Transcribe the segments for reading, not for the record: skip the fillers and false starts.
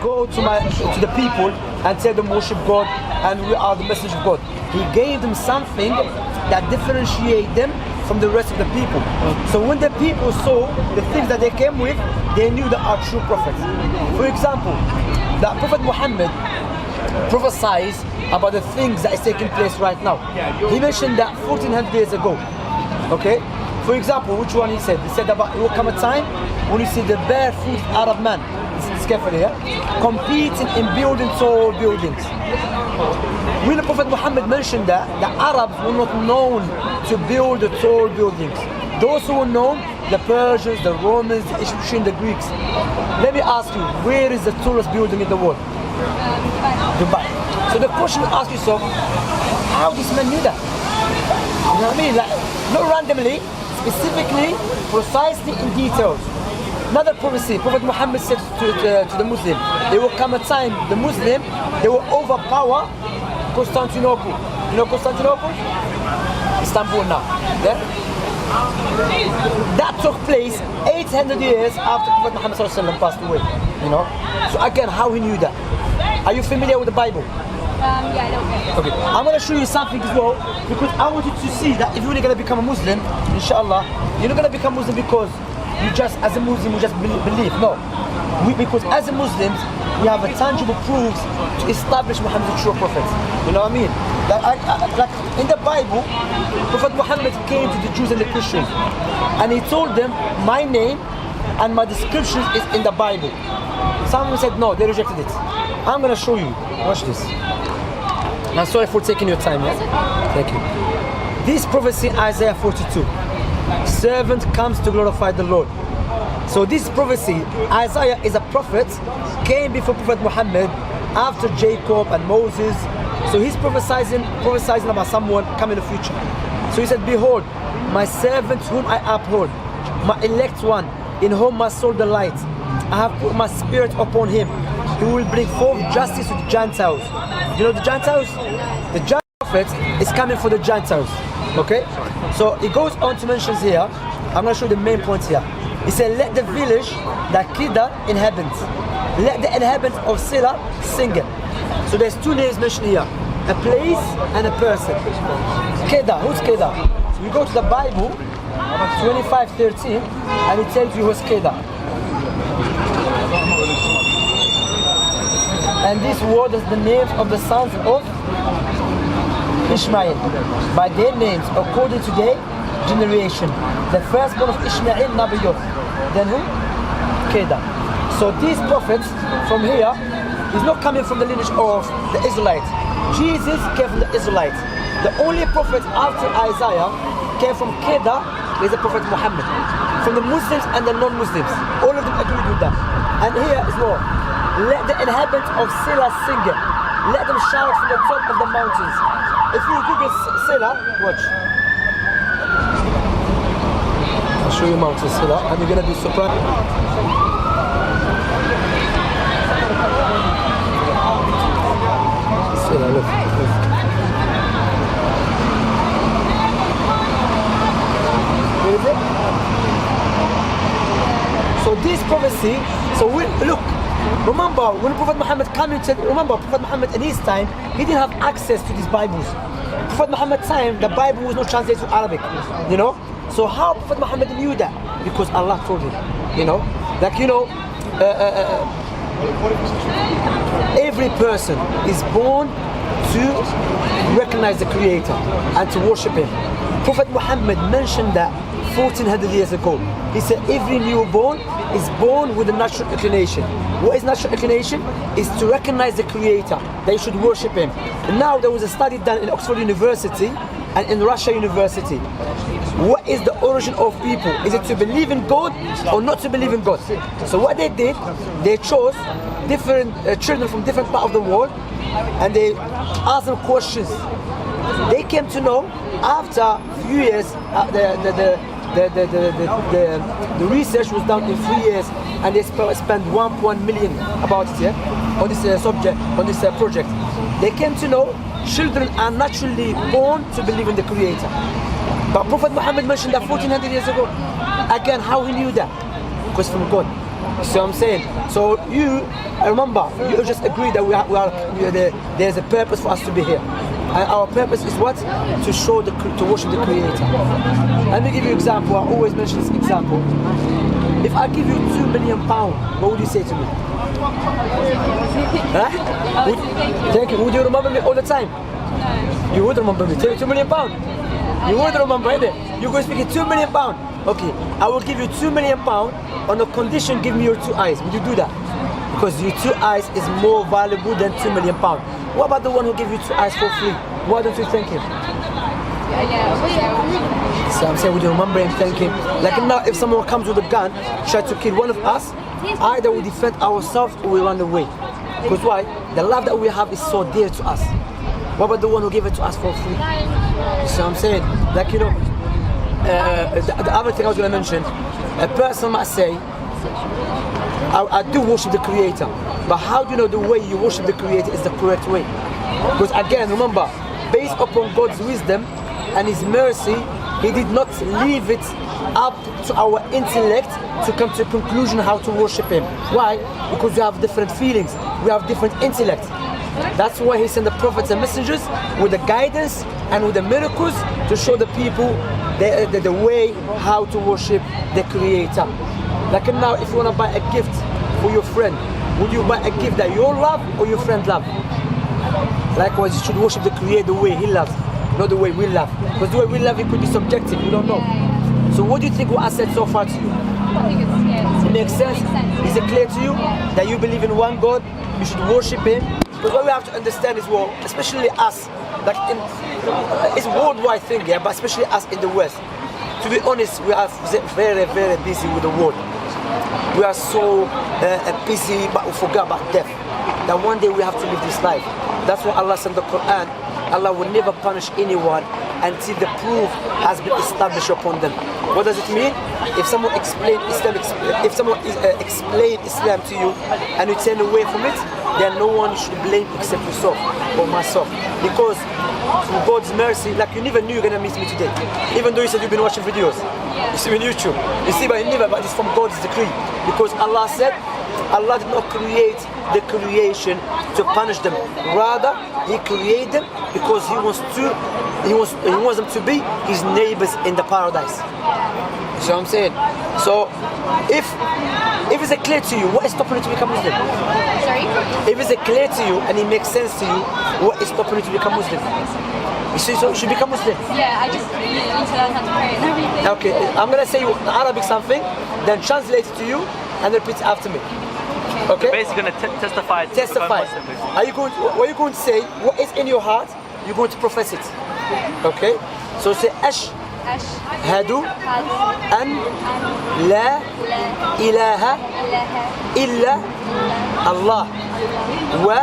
go to the people and tell them worship God and we are the message of God. He gave them something that differentiate them from the rest of the people. So when the people saw the things that they came with, they knew that are true prophets. For example, the Prophet Muhammad prophesied about the things that is taking place right now. He mentioned that 1400 years ago. Okay? For example, which one he said? He said about it will come a time when you see the barefoot Arab man, it's carefully here, competing in building tall buildings. When the Prophet Muhammad mentioned that, the Arabs were not known to build the tall buildings. Those who were known, the Persians, the Romans, the Egyptians, the Greeks. Let me ask you, where is the tallest building in the world? Dubai. So the question you ask yourself, how this man knew that? You know what I mean? Like, not randomly, specifically, precisely in details. Another prophecy, Prophet Muhammad said to the Muslim, there will come a time, the Muslim, they will overpower Constantinople. You know Constantinople? Istanbul now. Yeah? That took place 800 years after Prophet Muhammad passed away. You know? So again, how he knew that? Are you familiar with the Bible? Yeah, I don't. Okay, I'm going to show you something as well, because I want you to see that if you're really going to become a Muslim, inshallah, you're not going to become Muslim because you just, as a Muslim, you just believe. No. Because as a Muslims, we have a tangible proofs to establish Muhammad as a true prophet. You know what I mean? Like in the Bible, Prophet Muhammad came to the Jews and the Christians, and he told them, my name and my description is in the Bible. Some said no, they rejected it. I'm going to show you. Watch this. I'm sorry for taking your time. Yeah? Thank you. This prophecy, Isaiah 42. Servant comes to glorify the Lord. So this prophecy, Isaiah is a prophet, came before Prophet Muhammad, after Jacob and Moses. So he's prophesying about someone coming in the future. So he said, behold, my servant whom I uphold, my elect one, in whom my soul delights. I have put my spirit upon him. He will bring forth justice to the Gentiles. You know the Gentiles? The Gentile prophet is coming for the Gentiles. Okay? So he goes on to mention here, I'm going to show you the main points here. He said, let the village that Kida inhabits, let the inhabitants of Sila sing it. So there's two names mentioned here, a place and a person. Keda, who's Keda? So you go to the Bible, 25:13, and it tells you who's Keda. And this word is the names of the sons of Ishmael, by their names, according to their generation. The firstborn of Ishmael, Nabiyoth. Then who? Keda. So these prophets from here is not coming from the lineage of the Israelites. Jesus came from the Israelites. The only prophet after Isaiah came from Keda is the Prophet Muhammad. From the Muslims and the non-Muslims. All of them agreed with that. And here is more. Let the inhabitants of Sila sing it. Let them shout from the top of the mountains. If you Google Sila, watch. I'll show you Mount Sila and you're going to be surprised. Sila, look. Where is it? So this prophecy, look. Remember, when Prophet Muhammad came and said, Prophet Muhammad in his time, he didn't have access to these Bibles. Prophet Muhammad's time, the Bible was not translated to Arabic, you know? So how Prophet Muhammad knew that? Because Allah told him, you know? Like, you know, every person is born to recognize the Creator and to worship Him. Prophet Muhammad mentioned that 1400 years ago. He said every newborn is born with a natural inclination. What is natural inclination? Is to recognize the Creator. They should worship Him. And now there was a study done in Oxford University and in Russia University. What is the origin of people? Is it to believe in God or not to believe in God? So what they did, they chose different children from different parts of the world and they asked them questions. They came to know after a few years, the research was done in 3 years and they spent 1.1 million about it, yeah, on this subject, on this project. They came to know children are naturally born to believe in the Creator. But Prophet Muhammad mentioned that 1400 years ago. Again, how he knew that? Because from God. So I'm saying, so you remember, you just agree that there's a purpose for us to be here, and our purpose is what? To show to worship the Creator. Let me give you an example. I always mention this example. If I give you £2 million, what would you say to me? Huh? Thank you. Would you remember me all the time? No. You would remember me. £2 million. You would remember, innit? You're going to speak £2 million. Okay, I will give you £2 million on a condition, give me your 2 eyes. Would you do that? Because your 2 eyes is more valuable than £2 million. What about the one who gave you 2 eyes for free? Why don't you thank him? So I'm saying, would you remember him, thank him? Like now, if someone comes with a gun, try to kill one of us, either we defend ourselves or we run away. Because why? The love that we have is so dear to us. What about the one who gave it to us for free? So I'm saying, like, you know, the other thing I was going to mention, a person might say, I do worship the Creator, but how do you know the way you worship the Creator is the correct way? Because again, remember, based upon God's wisdom and His mercy, He did not leave it up to our intellect to come to a conclusion how to worship Him. Why? Because we have different feelings, we have different intellect. That's why He sent the prophets and messengers with the guidance and with the miracles to show the people the way how to worship the Creator. Like now, if you want to buy a gift for your friend, would you buy a gift that you love or your friend love? Likewise, you should worship the Creator the way He loves, not the way we love. Because the way we love, it could be subjective, we don't know. So what do you think what I said so far to you? It makes sense? Is it clear to you that you believe in one God, you should worship Him? Because what we have to understand is, well, especially us, like it's a worldwide thing, yeah, but especially us in the West. To be honest, we are very, very busy with the world. We are so busy, but we forget about death. That one day we have to live this life. That's why Allah said in the Quran, Allah will never punish anyone until the proof has been established upon them. What does it mean? If someone explain Islam to you and you turn away from it, then no one should blame except yourself or myself. Because through God's mercy, like you never knew you're gonna meet me today. Even though you said you've been watching videos. You see me on YouTube. You see, but you never, but it's from God's decree. Because Allah said, Allah did not create the creation to punish them. Rather, He created them because He wants them to be His neighbors in the paradise. You see what I'm saying? So, if it's clear to you, what is stopping you to become Muslim? Sorry? If it's clear to you and it makes sense to you, what is stopping you to become Muslim? You see, so you should become Muslim. Yeah, I just need to learn how to pray and everything. Okay, I'm gonna say in Arabic something, then translate it to you and repeat it after me. Okay? Basically going to testify. Testify. What are you going to say? What is in your heart? You're going to profess it. Okay? So say Ashhadu an la ilaha illa Allah wa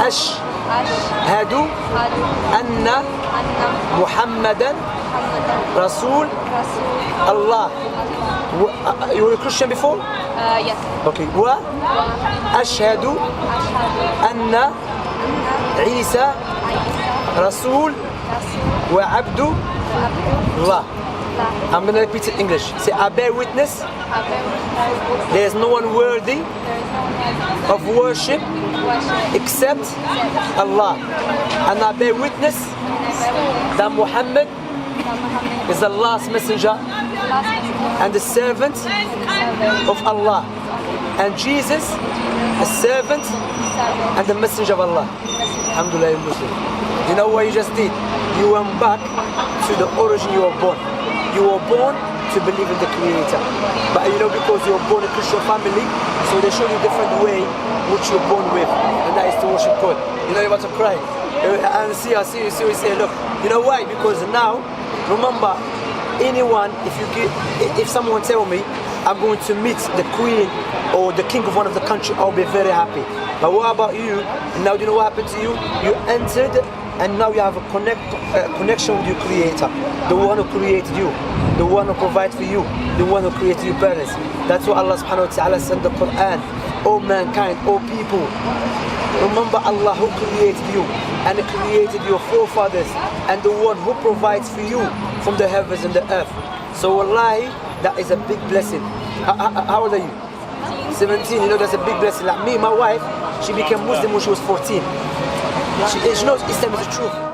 ashhadu anna Muhammadan Rasul Allah. You were a Christian before? Yes. Okay. Wa ashhadu anna Isa Rasul wa abdu Allah. I'm going to repeat it in English. Say, I bear witness there is no one worthy of worship except Allah. And I bear witness that Muhammad is Allah's messenger and the servant of Allah. And Jesus, a servant and the messenger of Allah. Alhamdulillah, you're Muslim. You know what you just did? You went back to the origin you were born. You were born to believe in the Creator. But you know, because you were born in a Christian family, so they show you a different way which you're born with, and that is to worship God. You know, you're about to cry. And see, you say, look, you know why? Because now, remember, anyone, if someone tell me I'm going to meet the queen or the king of one of the country, I'll be very happy. But what about you? Now do you know what happened to you? You entered and now you have a connection with your Creator, the one who created you, the one who provides for you, the one who created your parents. That's what Allah subhanahu wa ta'ala said in the Quran. O mankind, O people, remember Allah who created you and created your forefathers and the one who provides for you from the heavens and the earth. So wallahi, that is a big blessing. How old are you? 17, you know, that's a big blessing. Like me, my wife, she became Muslim when she was 14. She knows Islam is the truth.